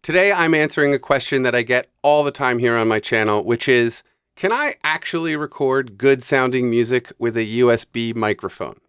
Today, I'm answering a question that I get all the time here on my channel, which is, can I actually record good sounding music with a USB microphone?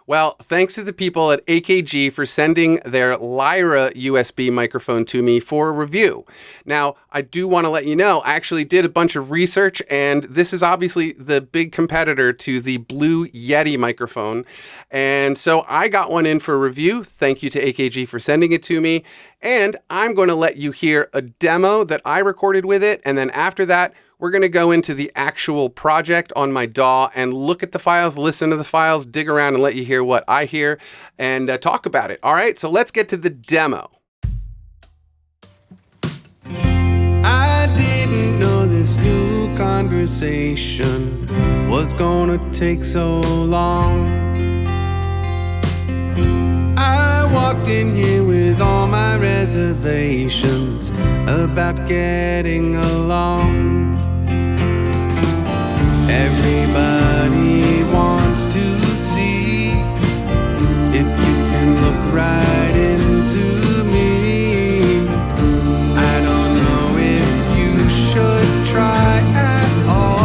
Well, thanks to the people at AKG for sending their Lyra USB microphone to me for a review. Now, I do want to let you know, I actually did a bunch of research, and this is obviously the big competitor to the Blue Yeti microphone. And so I got one in for a review. Thank you to AKG for sending it to me. And I'm going to let you hear a demo that I recorded with it. And then after that, we're going to go into the actual project on my DAW and look at the files, listen to the files, dig around and let you hear what I hear and talk about it. All right, so let's get to the demo. I didn't know this new conversation was gonna take so long. I walked in here with all my reservations about getting along. Everybody wants to see if you can look right into me. I don't know if you should try at all.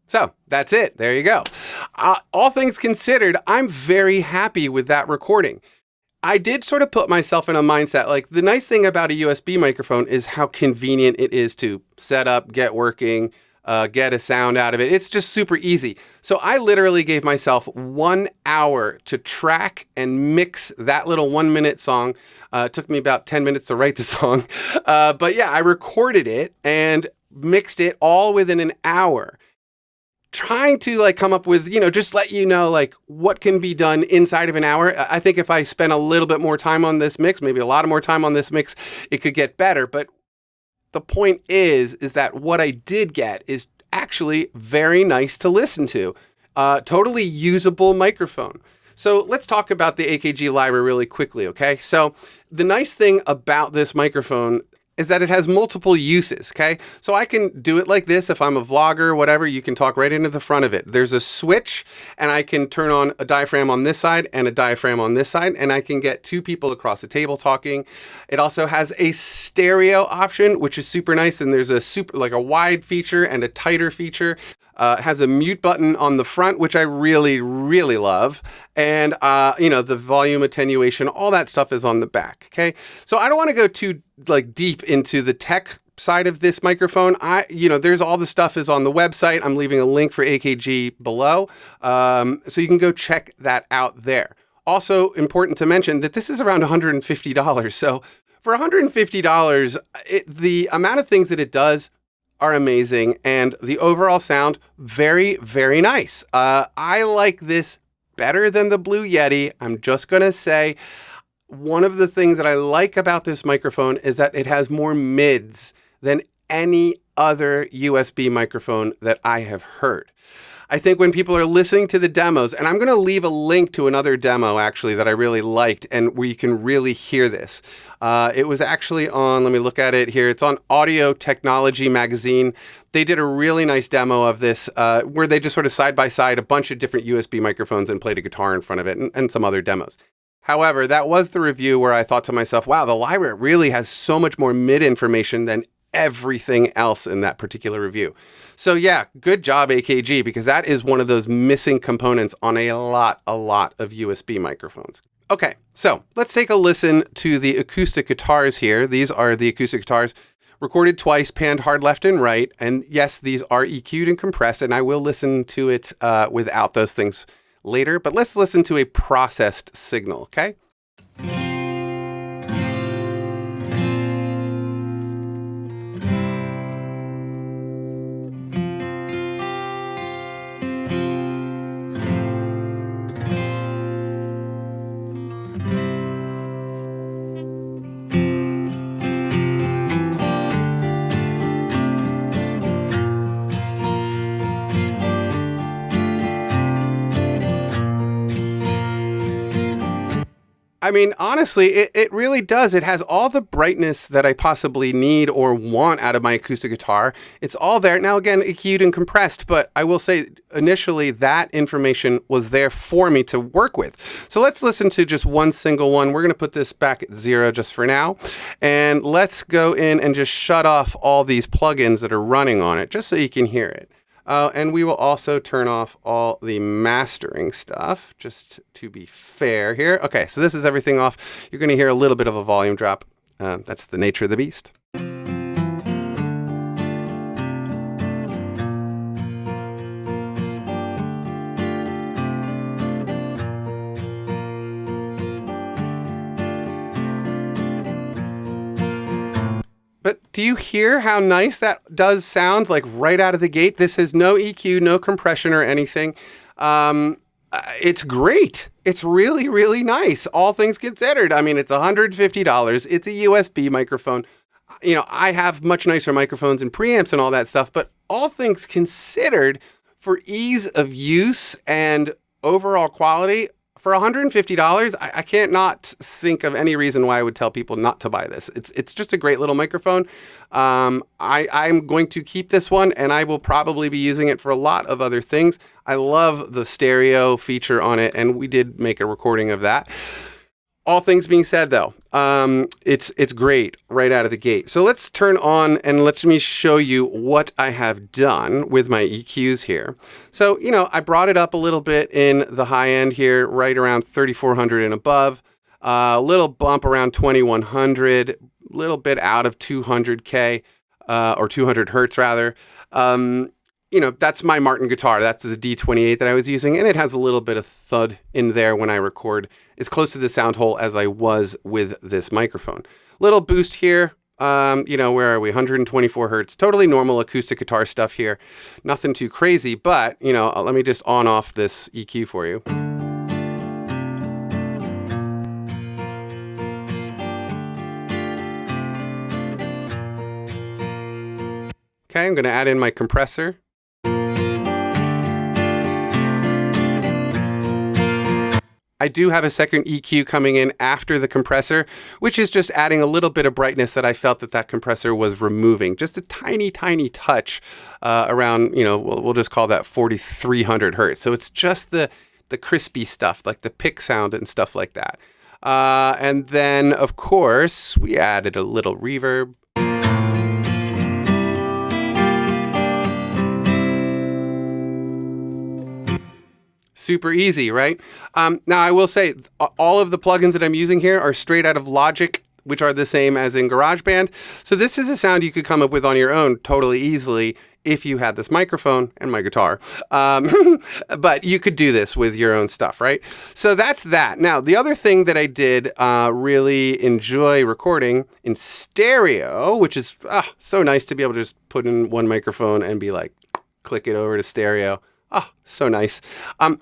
So that's it. There you go. All things considered, I'm very happy with that recording. I did sort of put myself in a mindset, like the nice thing about a USB microphone is how convenient it is to set up, get working, get a sound out of it. It's just super easy. So I literally gave myself 1 hour to track and mix that little 1 minute song. It took me about 10 minutes to write the song. But yeah, I recorded it and mixed it all within an hour. Trying to come up with, just let you know, what can be done inside of an hour. I think if I spent a little bit more time on this mix, maybe a lot more time on this mix, it could get better. But the point is that what I did get is actually very nice to listen to. Totally usable microphone. So let's talk about the AKG Lyra really quickly, okay? So the nice thing about this microphone is that it has multiple uses, okay? So I can do it like this. If I'm a vlogger or whatever, you can talk right into the front of it. There's a switch, and I can turn on a diaphragm on this side and a diaphragm on this side, and I can get two people across the table talking. It also has a stereo option, which is super nice, and there's a wide feature and a tighter feature. It has a mute button on the front, which I really, really love. And, the volume attenuation, all that stuff is on the back, okay? So I don't want to go too deep into the tech side of this microphone. There's all the stuff is on the website. I'm leaving a link for AKG below. So you can go check that out there. Also important to mention that this is around $150. So for $150, the amount of things that it does are amazing, and the overall sound, very, very nice. I like this better than the Blue Yeti. I'm just going to say one of the things that I like about this microphone is that it has more mids than any other USB microphone that I have heard. I think when people are listening to the demos, and I'm going to leave a link to another demo actually that I really liked and where you can really hear this. It was actually on, let me look at it here. It's on Audio Technology Magazine. They did a really nice demo of this where they just sort of side by side a bunch of different USB microphones and played a guitar in front of it and some other demos. However, that was the review where I thought to myself, wow, the Lyra really has so much more mid information than everything else in that particular review. So yeah, good job AKG, because that is one of those missing components on a lot of USB microphones. Okay, so let's take a listen to the acoustic guitars here. These are the acoustic guitars recorded twice, panned hard left and right. And yes, these are EQ'd and compressed, and I will listen to it without those things later, but let's listen to a processed signal, okay? I mean, honestly, it really does. It has all the brightness that I possibly need or want out of my acoustic guitar. It's all there. Now, again, EQ'd and compressed, but I will say initially that information was there for me to work with. So let's listen to just one single one. We're going to put this back at 0 just for now. And let's go in and just shut off all these plugins that are running on it, just so you can hear it. And we will also turn off all the mastering stuff, just to be fair here. Okay, so this is everything off. You're going to hear a little bit of a volume drop. That's the nature of the beast. But do you hear how nice that does sound, like right out of the gate? This has no EQ, no compression or anything. It's great. It's really, really nice. All things considered. I mean, it's $150. It's a USB microphone. You know, I have much nicer microphones and preamps and all that stuff, but all things considered, for ease of use and overall quality, for $150, I can't not think of any reason why I would tell people not to buy this. It's just a great little microphone. I'm going to keep this one, and I will probably be using it for a lot of other things. I love the stereo feature on it, and we did make a recording of that. All things being said, though, it's great right out of the gate. So let's turn on and let me show you what I have done with my EQs here. So, you know, I brought it up a little bit in the high end here, right around 3,400 and above. A little bump around 2,100, little bit out of 200K, or 200 hertz rather. You know, that's my Martin guitar. That's the D28 that I was using, and it has a little bit of thud in there when I record. As close to the sound hole as I was with this microphone. Little boost here. You know, where are we? 124 hertz. Totally normal acoustic guitar stuff here. Nothing too crazy, but, you know, let me just on off this EQ for you. Okay, I'm going to add in my compressor. I do have a second EQ coming in after the compressor, which is just adding a little bit of brightness that I felt that compressor was removing. Just a tiny, tiny touch around, you know, we'll just call that 4,300 hertz. So it's just the crispy stuff, like the pick sound and stuff like that. And then, of course, we added a little reverb. Super easy, right? Now, I will say all of the plugins that I'm using here are straight out of Logic, which are the same as in GarageBand. So this is a sound you could come up with on your own totally easily if you had this microphone and my guitar. But you could do this with your own stuff, right? So that's that. Now, the other thing that I did really enjoy recording in stereo, which is so nice to be able to just put in one microphone and be like, click it over to stereo. Oh, so nice.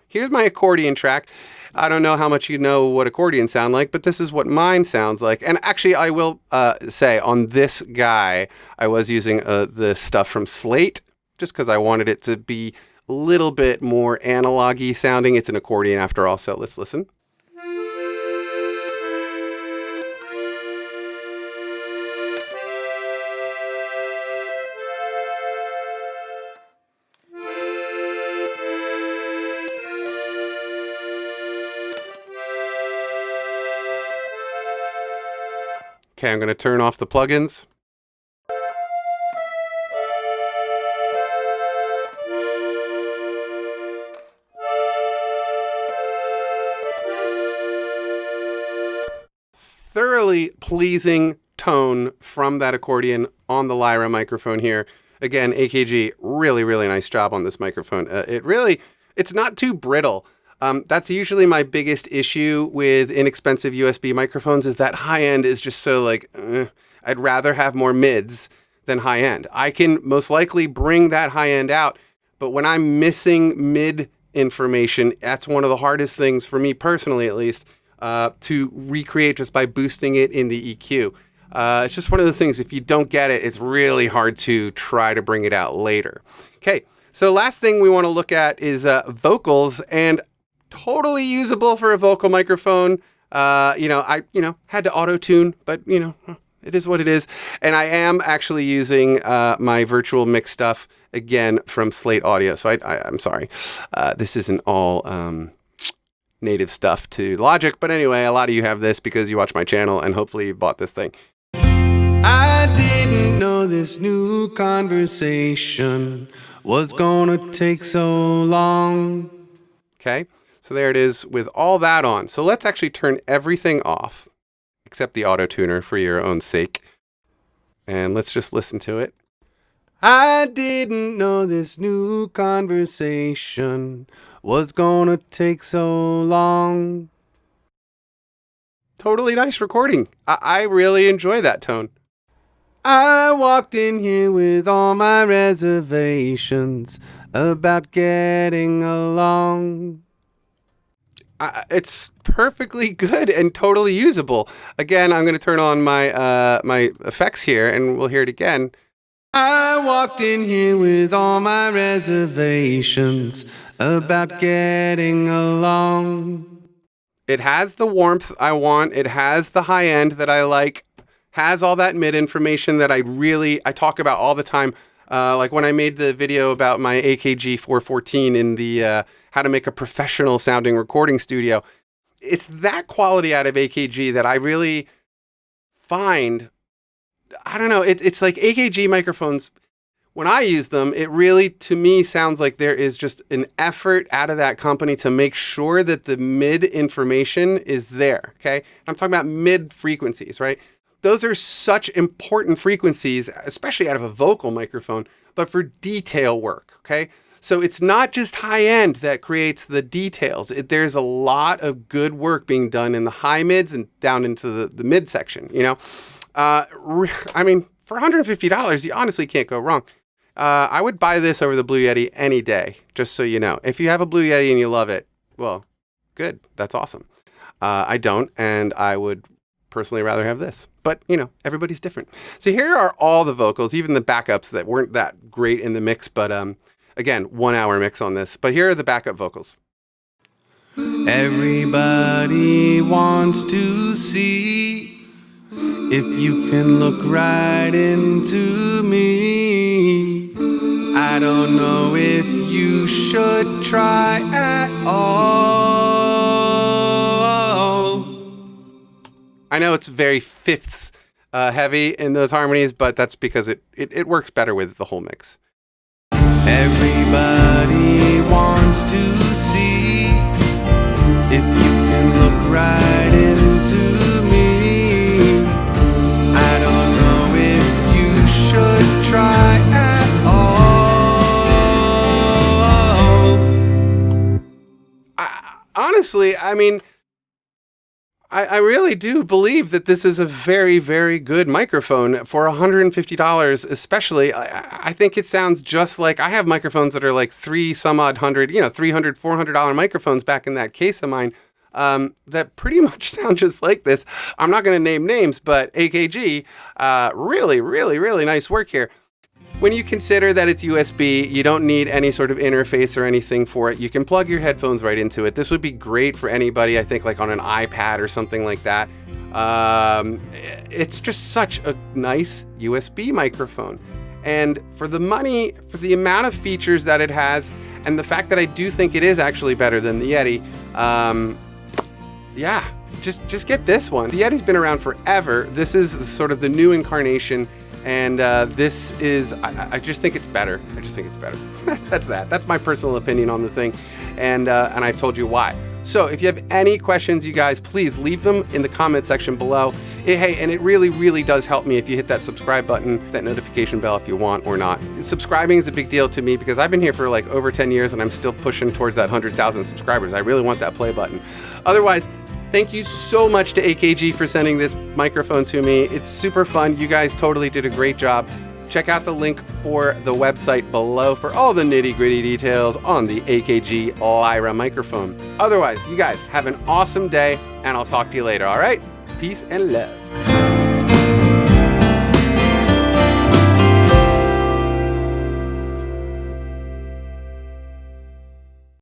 Here's my accordion track. I don't know how much you know what accordions sound like, but this is what mine sounds like. And actually, I will say on this guy, I was using the stuff from Slate, just because I wanted it to be a little bit more analog-y sounding. It's an accordion after all, so let's listen. Okay, I'm going to turn off the plugins. Thoroughly pleasing tone from that accordion on the Lyra microphone here. Again, AKG, really, really nice job on this microphone. It's not too brittle. That's usually my biggest issue with inexpensive USB microphones, is that high end is just so like, I'd rather have more mids than high end. I can most likely bring that high end out, but when I'm missing mid information, that's one of the hardest things for me personally, at least, to recreate just by boosting it in the EQ. It's just one of those things, if you don't get it, it's really hard to try to bring it out later. Okay, so last thing we want to look at is vocals, and totally usable for a vocal microphone. I had to auto-tune, but it is what it is. And I am actually using my virtual mix stuff again from Slate Audio. So I'm sorry, this isn't all native stuff to Logic, but anyway, a lot of you have this because you watch my channel and hopefully you bought this thing. I didn't know this new conversation was gonna take so long. Okay, so there it is with all that on. So let's actually turn everything off except the auto tuner for your own sake. And let's just listen to it. I didn't know this new conversation was gonna take so long. Totally nice recording. I really enjoy that tone. I walked in here with all my reservations about getting along. It's perfectly good and totally usable. Again, I'm going to turn on my my effects here and we'll hear it again. I walked in here with all my reservations about getting along. It has the warmth I want. It has the high end that I like. Has all that mid information that I talk about all the time. Like when I made the video about my AKG 414 in the how to make a professional sounding recording studio. It's that quality out of AKG that I really find, I don't know, it's like AKG microphones, when I use them, it really, to me, sounds like there is just an effort out of that company to make sure that the mid information is there, okay? I'm talking about mid frequencies, right? Those are such important frequencies, especially out of a vocal microphone, but for detail work, okay? So it's not just high end that creates the details. There's a lot of good work being done in the high mids and down into the mid section, I mean, for $150, you honestly can't go wrong. I would buy this over the Blue Yeti any day, just so you know. If you have a Blue Yeti and you love it, well, good. That's awesome. I don't, and I would personally rather have this. But, everybody's different. So here are all the vocals, even the backups that weren't that great in the mix, but again, 1 hour mix on this. But here are the backup vocals. Everybody wants to see if you can look right into me. I don't know if you should try at all. I know it's very fifths heavy in those harmonies, but that's because it works better with the whole mix. Everybody wants to see if you can look right into me. I don't know if you should try at all. Honestly, I mean, I really do believe that this is a very, very good microphone for $150, especially. I think it sounds just like, I have microphones that are like $300, $400 microphones back in that case of mine that pretty much sound just like this. I'm not going to name names, but AKG, really, really, really nice work here. When you consider that it's USB, you don't need any sort of interface or anything for it. You can plug your headphones right into it. This would be great for anybody, I think, like on an iPad or something like that. It's just such a nice USB microphone. And for the money, for the amount of features that it has, and the fact that I do think it is actually better than the Yeti, yeah, just get this one. The Yeti's been around forever. This is sort of the new incarnation. And this is, I just think it's better. I just think it's better. That's my personal opinion on the thing. And I've told you why. So if you have any questions, you guys, please leave them in the comment section below. Hey, and it really, really does help me if you hit that subscribe button, that notification bell if you want or not. Subscribing is a big deal to me because I've been here for like over 10 years and I'm still pushing towards that 100,000 subscribers. I really want that play button. Otherwise, thank you so much to AKG for sending this microphone to me. It's super fun. You guys totally did a great job. Check out the link for the website below for all the nitty-gritty details on the AKG Lyra microphone. Otherwise, you guys have an awesome day, and I'll talk to you later, all right? Peace and love.